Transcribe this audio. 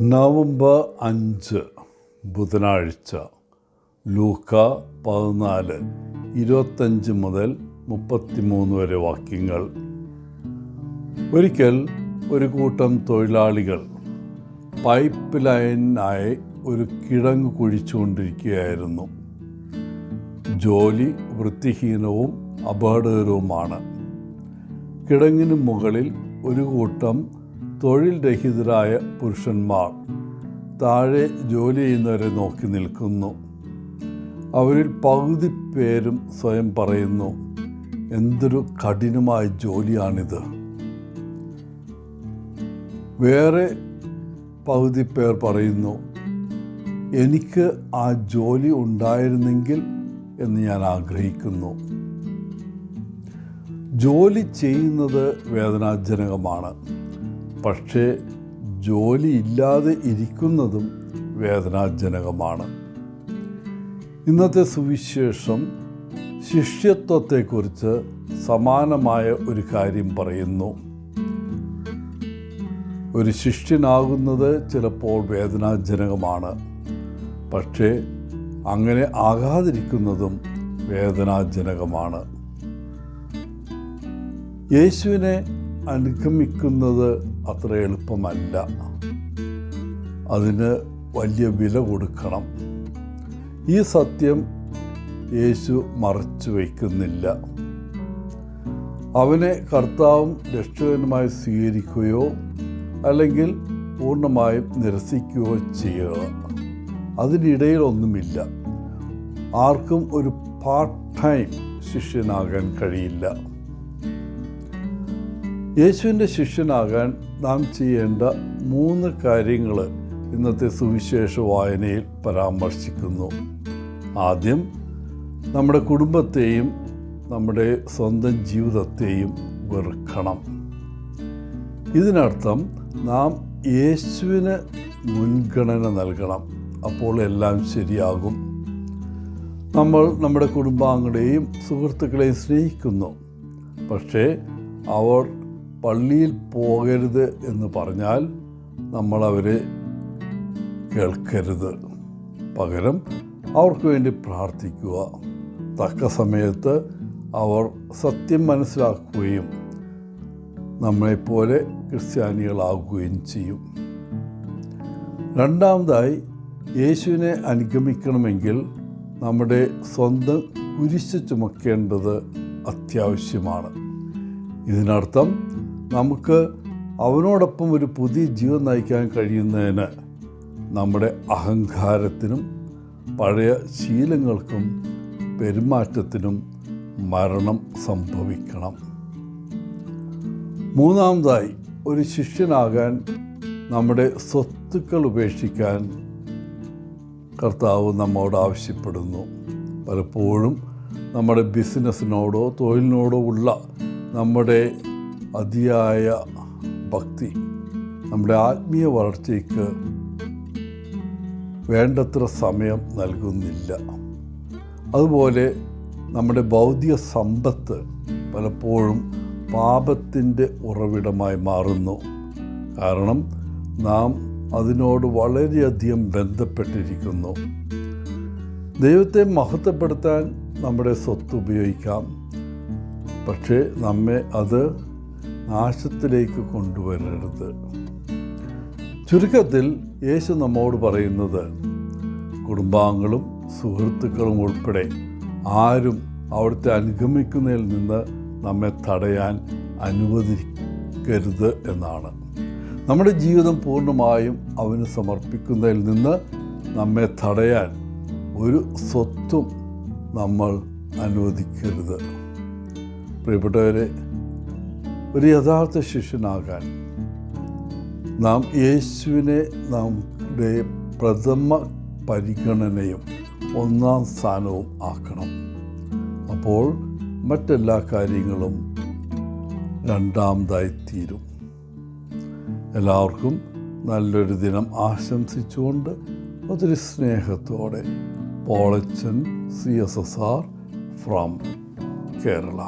November 5 ബുധനാഴ്ച. ലൂക്ക 14:25 മുതൽ 33 വരെ വാക്യങ്ങൾ. ഒരിക്കൽ ഒരു കൂട്ടം തൊഴിലാളികൾ പൈപ്പ് ലൈനിനായി ഒരു കിടങ്ങ് കുഴിച്ചുകൊണ്ടിരിക്കുകയായിരുന്നു. ജോലി വൃത്തിഹീനവും അപകടകരവുമാണ്. കിടങ്ങിന് മുകളിൽ ഒരു കൂട്ടം തൊഴിൽ രഹിതരായ പുരുഷന്മാർ താഴെ ജോലി ചെയ്യുന്നവരെ നോക്കി നിൽക്കുന്നു. അവരിൽ പകുതി പേരും സ്വയം പറയുന്നു, എന്തൊരു കഠിനമായ ജോലിയാണിത്. വേറെ പകുതി പേർ പറയുന്നു, എനിക്ക് ആ ജോലി ഉണ്ടായിരുന്നെങ്കിൽ എന്ന് ഞാൻ ആഗ്രഹിക്കുന്നു. ജോലി ചെയ്യുന്നത് വേദനാജനകമാണ്. പക്ഷേ ജോലി ഇല്ലാതെ ഇരിക്കുന്നതും വേദനാജനകമാണ്. ഇന്നത്തെ സുവിശേഷം ശിഷ്യത്വത്തെക്കുറിച്ച് സമാനമായ ഒരു കാര്യം പറയുന്നു. ഒരു ശിഷ്യനാകുന്നത് ചിലപ്പോൾ വേദനാജനകമാണ്. പക്ഷേ അങ്ങനെ ആകാതിരിക്കുന്നതും വേദനാജനകമാണ്. യേശുവിനെ അനുഗമിക്കുന്നത് അത്ര എളുപ്പമല്ല. അതിന് വലിയ വില കൊടുക്കണം. ഈ സത്യം യേശു മറച്ചു വയ്ക്കുന്നില്ല. അവനെ കർത്താവും രക്ഷകനുമായി സ്വീകരിക്കുകയോ അല്ലെങ്കിൽ പൂർണ്ണമായും നിരസിക്കുകയോ ചെയ്യുക. അതിനിടയിലൊന്നുമില്ല. ആർക്കും ഒരു പാർട്ട് ടൈം ശിഷ്യനാകാൻ കഴിയില്ല. യേശുവിൻ്റെ ശിഷ്യനാകാൻ നാം ചെയ്യേണ്ട 3 കാര്യങ്ങൾ ഇന്നത്തെ സുവിശേഷ വായനയിൽ പരാമർശിക്കുന്നു. ആദ്യം, നമ്മുടെ കുടുംബത്തെയും നമ്മുടെ സ്വന്തം ജീവിതത്തെയും വെറുക്കണം. ഇതിനർത്ഥം നാം യേശുവിന് മുൻഗണന നൽകണം. അപ്പോൾ എല്ലാം ശരിയാകും. നമ്മൾ നമ്മുടെ കുടുംബാംഗങ്ങളെയും സുഹൃത്തുക്കളെയും സ്നേഹിക്കുന്നു. പക്ഷേ അവർ പള്ളിയിൽ പോകരുത് എന്ന് പറഞ്ഞാൽ നമ്മൾ അവരെ കേൾക്കരുത്. പകരം അവർക്ക് വേണ്ടി പ്രാർത്ഥിക്കുക. തക്ക സമയത്ത് അവർ സത്യം മനസ്സിലാക്കുകയും നമ്മളെപ്പോലെ ക്രിസ്ത്യാനികളാകുകയും ചെയ്യും. രണ്ടാമതായി, യേശുവിനെ അനുഗമിക്കണമെങ്കിൽ നമ്മുടെ സ്വന്തം കുരിശ് ചുമക്കേണ്ടത് അത്യാവശ്യമാണ്. ഇതിനർത്ഥം നമുക്ക് അവനോടൊപ്പം ഒരു പുതിയ ജീവൻ നയിക്കാൻ കഴിയുന്നതിന് നമ്മുടെ അഹങ്കാരത്തിനും പഴയ ശീലങ്ങൾക്കും പെരുമാറ്റത്തിനും മരണം സംഭവിക്കണം. മൂന്നാമതായി, ഒരു ശിഷ്യനാകാൻ നമ്മുടെ സ്വത്തുക്കൾ ഉപേക്ഷിക്കാൻ കർത്താവ് നമ്മോട് ആവശ്യപ്പെടുന്നു. പലപ്പോഴും നമ്മുടെ ബിസിനസ്സിനോടോ തൊഴിലിനോടോ ഉള്ള നമ്മുടെ അതിയായ ഭക്തി നമ്മുടെ ആത്മീയ വളർച്ചയ്ക്ക് വേണ്ടത്ര സമയം നൽകുന്നില്ല. അതുപോലെ നമ്മുടെ ഭൗതിക സമ്പത്ത് പലപ്പോഴും പാപത്തിൻ്റെ ഉറവിടമായി മാറുന്നു. കാരണം നാം അതിനോട് വളരെയധികം ബന്ധപ്പെട്ടിരിക്കുന്നു. ദൈവത്തെ മഹത്വപ്പെടുത്താൻ നമ്മുടെ സ്വത്ത് ഉപയോഗിക്കാം. പക്ഷേ നമ്മെ അത് നാശത്തിലേക്ക് കൊണ്ടുവരരുത്. ചുരുക്കത്തിൽ യേശു നമ്മോട് പറയുന്നത്, കുടുംബാംഗങ്ങളും സുഹൃത്തുക്കളും ഉൾപ്പെടെ ആരും അവിടുത്തെ അനുഗമിക്കുന്നതിൽ നിന്ന് നമ്മെ തടയാൻ അനുവദിക്കരുത് എന്നാണ്. നമ്മുടെ ജീവിതം പൂർണ്ണമായും അവന് സമർപ്പിക്കുന്നതിൽ നിന്ന് നമ്മെ തടയാൻ ഒരു സ്വത്തും നമ്മൾ അനുവദിക്കരുത്. പ്രിയപ്പെട്ടവരെ, ഒരു യഥാർത്ഥ ശിഷ്യനാകാൻ നാം യേശുവിനെ നമ്മുടെ പ്രഥമ പരിഗണനയും 1ാം സ്ഥാനവും ആക്കണം. അപ്പോൾ മറ്റെല്ലാ കാര്യങ്ങളും രണ്ടാമതായിത്തീരും. എല്ലാവർക്കും നല്ലൊരു ദിനം ആശംസിച്ചുകൊണ്ട് ഒത്തിരി സ്നേഹത്തോടെ പോളച്ചൻ CSSR ഫ്രം കേരള.